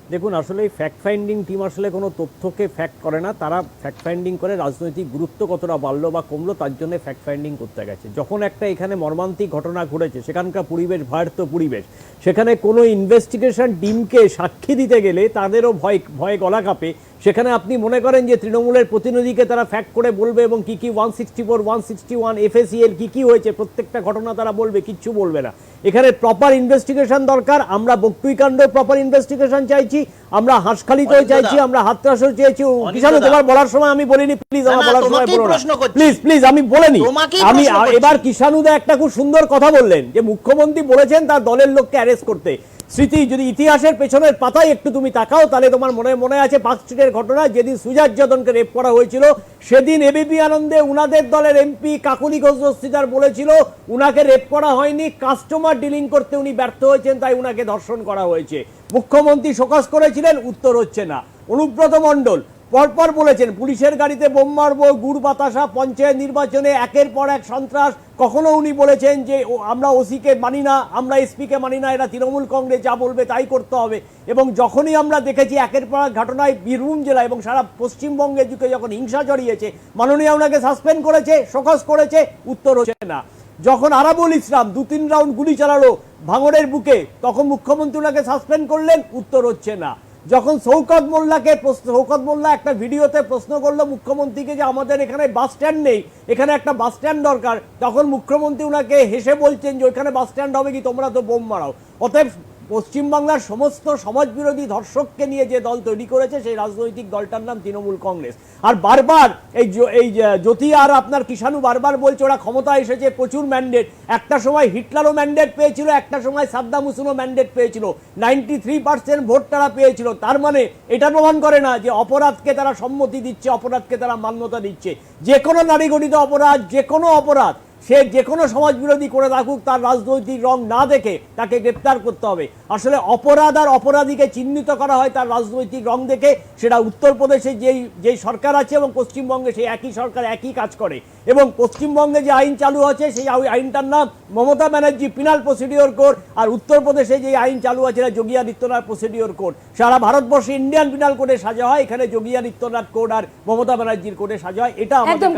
দেখুন, আসলে এই ফ্যাক্ট ফাইন্ডিং টিম আসলে কোনো তথ্যকে ফ্যাক্ট করে না, তারা ফ্যাক্ট ফাইন্ডিং করে রাজনৈতিক গুরুত্ব কতটা বাড়লো বা কমলো তার জন্য ফ্যাক্ট ফাইন্ডিং করতে গেছে। যখন একটা এখানে মর্মান্তিক ঘটনা ঘটেছে, সেখানকার পরিবেশ ভয়ার্থ পরিবেশ, সেখানে কোনো ইনভেস্টিগেশন টিমকে সাক্ষী দিতে গেলে তাদেরও ভয়ে গলা কাঁপে। সেখানে আপনি মনে করেন যে তৃণমূলের প্রতিনিধিকে তারা ফ্যাক্ট করে বলবে এবং কি 164, 161 এফএসিএল কি হয়েছে প্রত্যেকটা ঘটনা তারা বলবে, কিচ্ছু বলবে না। এখানে প্রপার ইনভেস্টিগেশন দরকার। আমরা বকটুইকাণ্ড প্রপার ইনভেস্টিগেশন চাইছি, আমরা হাঁসখালিতেও চাইছি, আমরা হাতরাসও চেয়েছি। কিষাণু, তোমার বলার সময় আমি বলিনি, প্লিজ আমার বলার সময় বলো না, প্লিজ প্লিজ, আমি বলিনি। আমি এবার কিষাণুদা একটা খুব সুন্দর কথা বললেন যে মুখ্যমন্ত্রী বলেছেন তার দলের লোককে অ্যারেস্ট করতে। স্মৃতি, যদি ইতিহাসের পেছনের পাতায় একটু তুমি তাকাও তাহলে তোমার মনে আছে পার্ক স্ট্রিটের ঘটনা, যেদিন সুজাত যতনকে রেপ করা হয়েছিল সেদিন এবিপি আনন্দে উনাদের দলের এমপি কাকলি ঘোষ দস্তিদার বলেছিল উনাকে রেপ করা হয়নি, কাস্টমার ডিলিং করতে উনি ব্যর্থ হয়েছেন তাই উনাকে ধর্ষণ করা হয়েছে। মুখ্যমন্ত্রী শোকজ করেছিলেন, উত্তর হচ্ছে না। অনুব্রত মণ্ডল পরপর বলেছেন পুলিশের গাড়িতে বোম মারবো, গুড় বাতাসা, পঞ্চায়েত নির্বাচনে একের পর এক সন্ত্রাস। কখনো উনি বলেছেন যে আমরা ওসিকে মানি না, আমরা এসপিকে মানি না, এরা তৃণমূল কংগ্রেস যা বলবে তাই করতে হবে। এবং যখনই আমরা দেখেছি একের পর এক ঘটনায় বীরভূম জেলা এবং সারা পশ্চিমবঙ্গের যুগে যখন হিংসা জড়িয়েছে, মাননীয় ওনাকে সাসপেন্ড করেছে, শোকজ করেছে, উত্তর হচ্ছে না। যখন আরাবুল ইসলাম 2-3 রাউন্ড গুলি চালালো ভাঙড়ের বুকে, তখন মুখ্যমন্ত্রী ওনাকে সাসপেন্ড করলেন, উত্তর হচ্ছে না। যখন শওকত মোল্লা একটা ভিডিওতে প্রশ্ন করলো মুখ্যমন্ত্রীকে যে আমাদের এখানে বাস স্ট্যান্ড নেই, এখানে একটা বাস স্ট্যান্ড দরকার, তখন মুখ্যমন্ত্রী ওনাকে হেসে বলছেন যে ওইখানে বাস স্ট্যান্ড হবে কি, তোমরা তো বোম মারাও। অতএব পশ্চিমবাংলার সমস্ত সমাজবিরোধী ধর্ষককে নিয়ে যে দল তৈরি করেছে সেই রাজনৈতিক দলটার নাম তৃণমূল কংগ্রেস। আর বারবার এই জ্যোতি আর আপনার কিষাণু বারবার বলছে ওরা ক্ষমতা এসেছে, প্রচুর ম্যান্ডেট। একটা সময় হিটলারও ম্যান্ডেট পেয়েছিল, একটা সময় সাদ্দাম হুসেনও ম্যান্ডেট পেয়েছিল, 93% ভোট তারা পেয়েছিল। তার মানে এটা প্রমাণ করে না যে অপরাধকে তারা সম্মতি দিচ্ছে, অপরাধকে তারা মান্যতা দিচ্ছে। যে কোনো নারীগঠিত অপরাধ, যে কোনো অপরাধ, সে যে কোনো সমাজ বিরোধী করে থাকুক, তার রাজনৈতিক রং না দেখে তাকে গ্রেপ্তার করতে হবে। আসলে অপরাধ আর অপরাধীকে চিহ্নিত করা হয় তার রাজনৈতিক রং দেখে। সেটা উত্তরপ্রদেশে যেই সরকার আছে এবং পশ্চিমবঙ্গে সেই একই সরকার একই কাজ করে। এবং পশ্চিমবঙ্গে যে আইন চালু আছে সেই আইনটার নাম Mamata Banerjee penal procedure code, আর উত্তরপ্রদেশে যে আইন চালু আছে যোগী আদিত্যনাথ প্রসিডিওর কোড। সারা ভারতবর্ষে ইন্ডিয়ান পিনাল কোডে সাজা হয়, এখানে যোগী আদিত্যনাথ কোড আর মমতা ব্যানার্জির কোডে সাজা হয়। এটা আমাদের